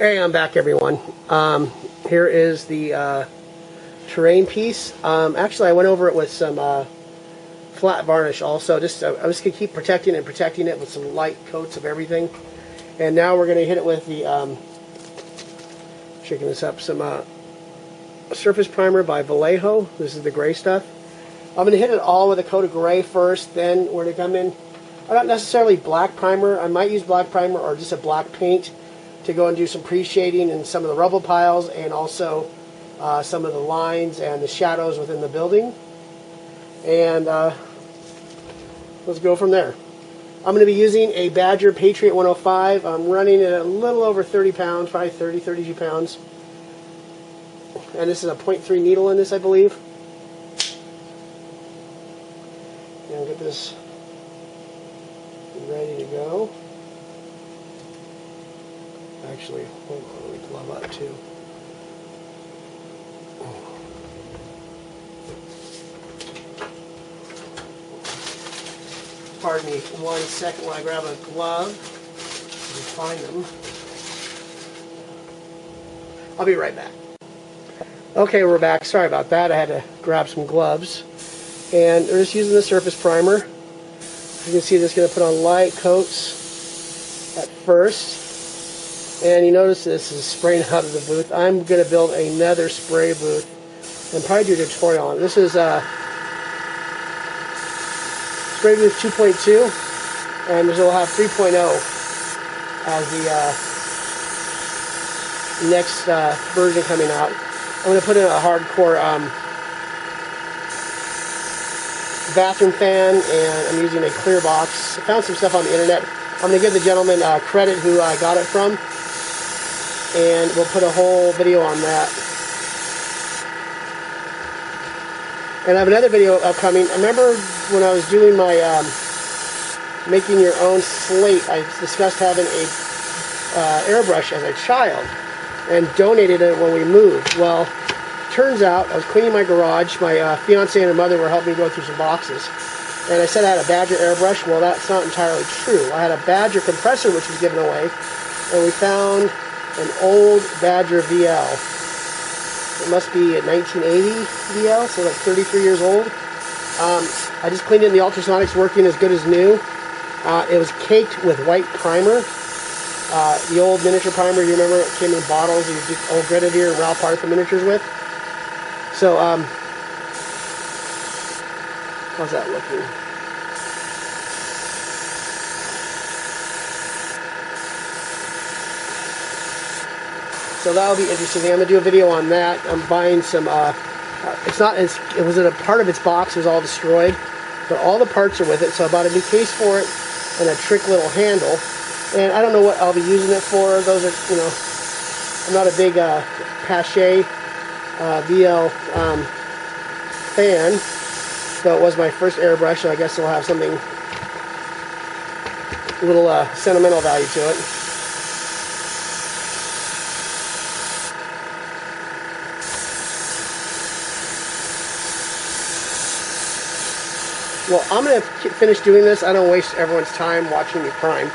Hey, I'm back, everyone. Here is the terrain piece. Actually, I went over it with some flat varnish also. I'm just going to keep protecting it with some light coats of everything. And now we're going to hit it with the, shaking this up, some Surface Primer by Vallejo. This is the gray stuff. I'm going to hit it all with a coat of gray first, then we're going to come in. Not necessarily black primer. I might use black primer or just a black paint to go and do some pre-shading in some of the rubble piles and also some of the lines and the shadows within the building. And let's go from there. I'm going to be using a Badger Patriot 105. I'm running it a little over 30 pounds, probably 30, 32 pounds. And this is a 0.3 needle in this, I believe. And I'll get this ready to go. Actually, hold on, let me glove up too. Pardon me 1 second while I grab a glove and find them. I'll be right back. Okay, we're back. Sorry about that. I had to grab some gloves. And we're just using the Surface Primer. You can see this is going to put on light coats at first. And you notice this is spraying out of the booth. I'm going to build another spray booth and probably do a tutorial on it. This is spray booth 2.2, and we'll have 3.0 as the next version coming out. I'm going to put in a hardcore bathroom fan, and I'm using a clear box. I found some stuff on the internet. I'm going to give the gentleman credit who I got it from, and we'll put a whole video on that. And I have another video upcoming. I remember when I was doing my making your own slate, I discussed having a airbrush as a child and donated it when we moved. Well, turns out I was cleaning my garage. My fiance and her mother were helping me go through some boxes. And I said I had a Badger airbrush. Well, that's not entirely true. I had a Badger compressor which was given away, and we found an old Badger VL. It must be a 1980 VL, so like 33 years old. I just cleaned it in the ultrasonics, working as good as new. It was caked with white primer. The old miniature primer, you remember, it came in bottles you did old Grenadier and Ralph Arthur miniatures with. So, how's that looking? So that'll be interesting. I'm going to do a video on that. I'm buying some, it wasn't a part of its box, it was all destroyed, but all the parts are with it, so I bought a new case for it and a trick little handle. And I don't know what I'll be using it for. Those are, you know, I'm not a big Pache VL fan, so it was my first airbrush, so I guess it'll have something, a little sentimental value to it. Well, I'm going to finish doing this. I don't waste everyone's time watching me prime.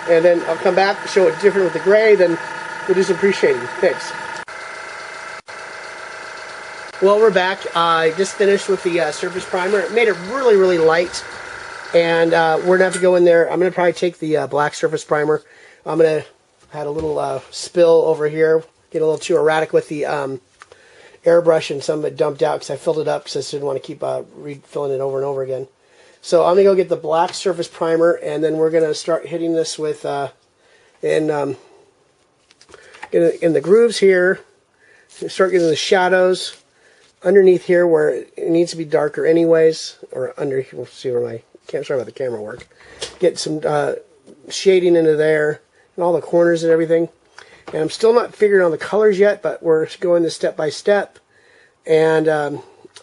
And then I'll come back, show it different with the gray, then we'll do some pre-shading. Thanks. Well, we're back. I just finished with the Surface Primer. It made it really, really light. And we're going to have to go in there. I'm going to probably take the black Surface Primer. I'm going to had a little spill over here. Get a little too erratic with the airbrush, and some of it dumped out because I filled it up because I just didn't want to keep refilling it over and over again. So I'm going to go get the black Surface Primer, and then we're going to start hitting this with in the grooves here. Start getting the shadows underneath here where it needs to be darker anyways, or under. We'll see where my sorry about the camera work. Get some shading into there and all the corners and everything. And I'm still not figuring on the colors yet, but we're going this step by step. And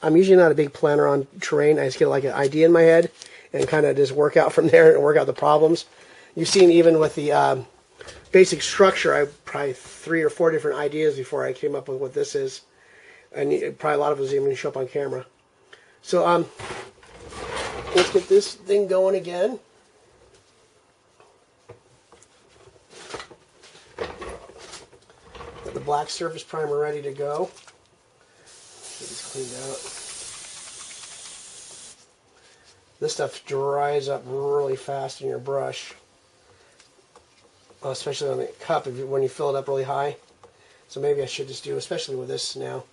I'm usually not a big planner on terrain. I just get like an idea in my head and kind of just work out from there and work out the problems. You've seen even with the basic structure, I have probably 3 or 4 different ideas before I came up with what this is. And probably a lot of those even show up on camera. So let's get this thing going again. black surface primer ready to go. Get this cleaned out. This stuff dries up really fast in your brush, especially on the cup when you fill it up really high. So maybe I should just do, especially with this now.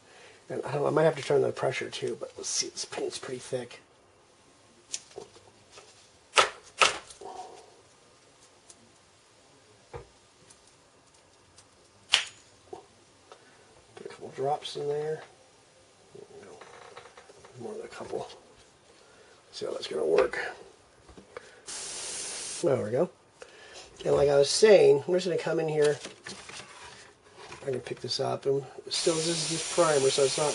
And I don't know, I might have to turn the pressure too, but let's see, this paint's pretty thick. Put a couple drops in there. There we go. More than a couple. See how that's going to work. There we go. And like I was saying, we're just going to come in here. I can pick this up, and still this is just primer, so it's not.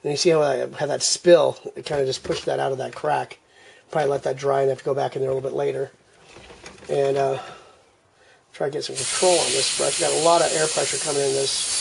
And you see how I had that spill? It kind of just pushed that out of that crack. Probably let that dry and have to go back in there a little bit later. And try to get some control on this brush. Got a lot of air pressure coming in this.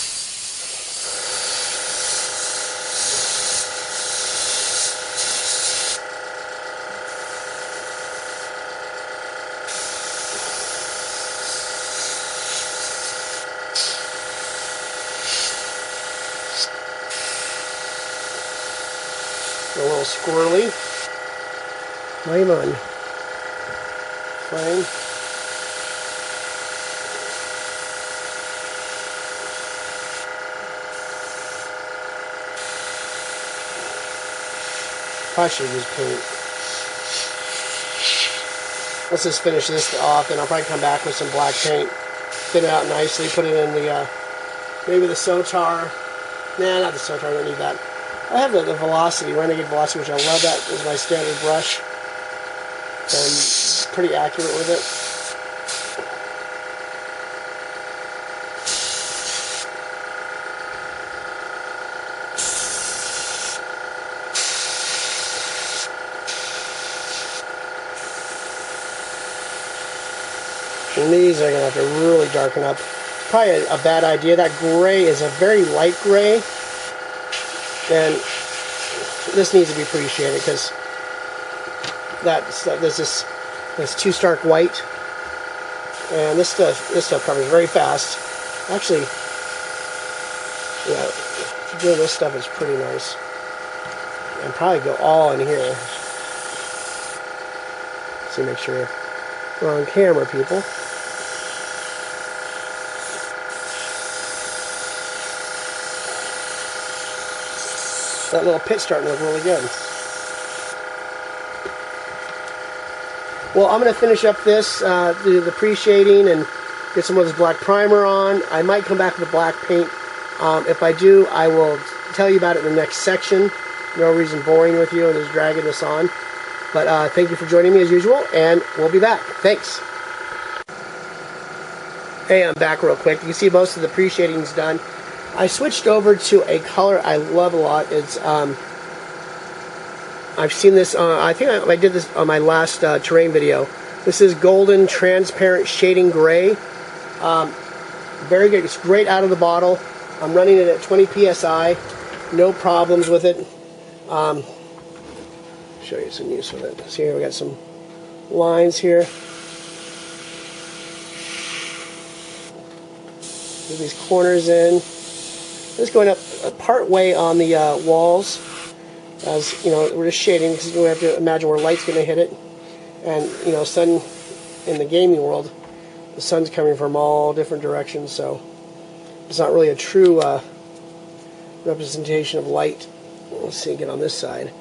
A little squirrely. Flame on. Flame. Probably should use paint. Let's just finish this off, and I'll probably come back with some black paint. Thin it out nicely. Put it in the maybe the Sotar. Nah, not the Sotar. I don't need that. I have the Velocity, Renegade Velocity, which I love. That is my standard brush. I'm pretty accurate with it. And these are going to have to really darken up. Probably a bad idea. That gray is a very light gray. And this needs to be pre-shaded because there's too stark white, and this stuff covers very fast. Actually, yeah, doing this stuff is pretty nice. And probably go all in here. So make sure we're on camera, people. That little pit's starting to look really good. Well, I'm going to finish up this, do the pre-shading and get some of this black primer on. I might come back with the black paint. If I do, I will tell you about it in the next section. No reason boring with you and just dragging this on. But thank you for joining me as usual, and we'll be back. Thanks. Hey, I'm back real quick. You can see most of the pre-shading's done. I switched over to a color I love a lot. It's I've seen this. I think I did this on my last terrain video. This is Golden Transparent Shading Gray. Very good. It's great out of the bottle. I'm running it at 20 psi. No problems with it. Show you some use with it. See here, we got some lines here. Get these corners in. Just going up part way on the walls, as you know, we're just shading because we have to imagine where light's going to hit it. And you know, sun in the gaming world, the sun's coming from all different directions, so it's not really a true representation of light. Let's see, get on this side.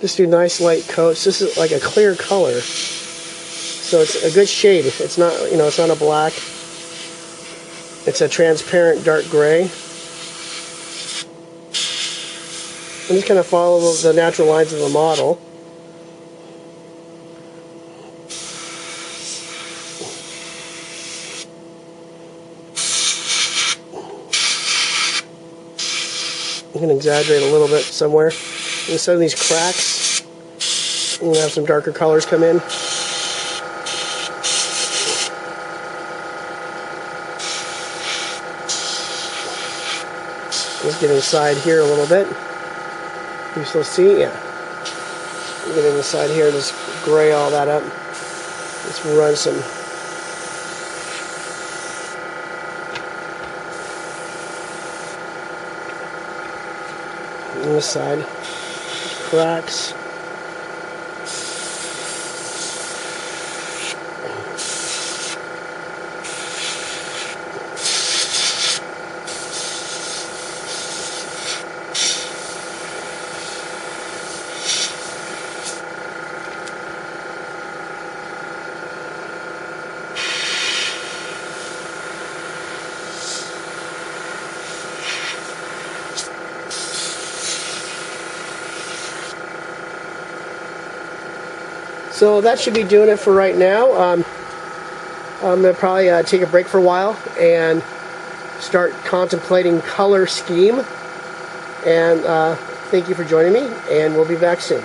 Just do nice light coats. This is like a clear color, so it's a good shade. It's not, you know, it's not a black. It's a transparent dark gray. I'm just going to follow the natural lines of the model. I'm going to exaggerate a little bit somewhere. And some of these cracks, We'll have some darker colors come in. Let's get inside here a little bit. You still see? Yeah. Get inside here, just gray all that up. Let's run some on this side. Cracks. So that should be doing it for right now. I'm going to probably take a break for a while and start contemplating color scheme. And thank you for joining me, and we'll be back soon.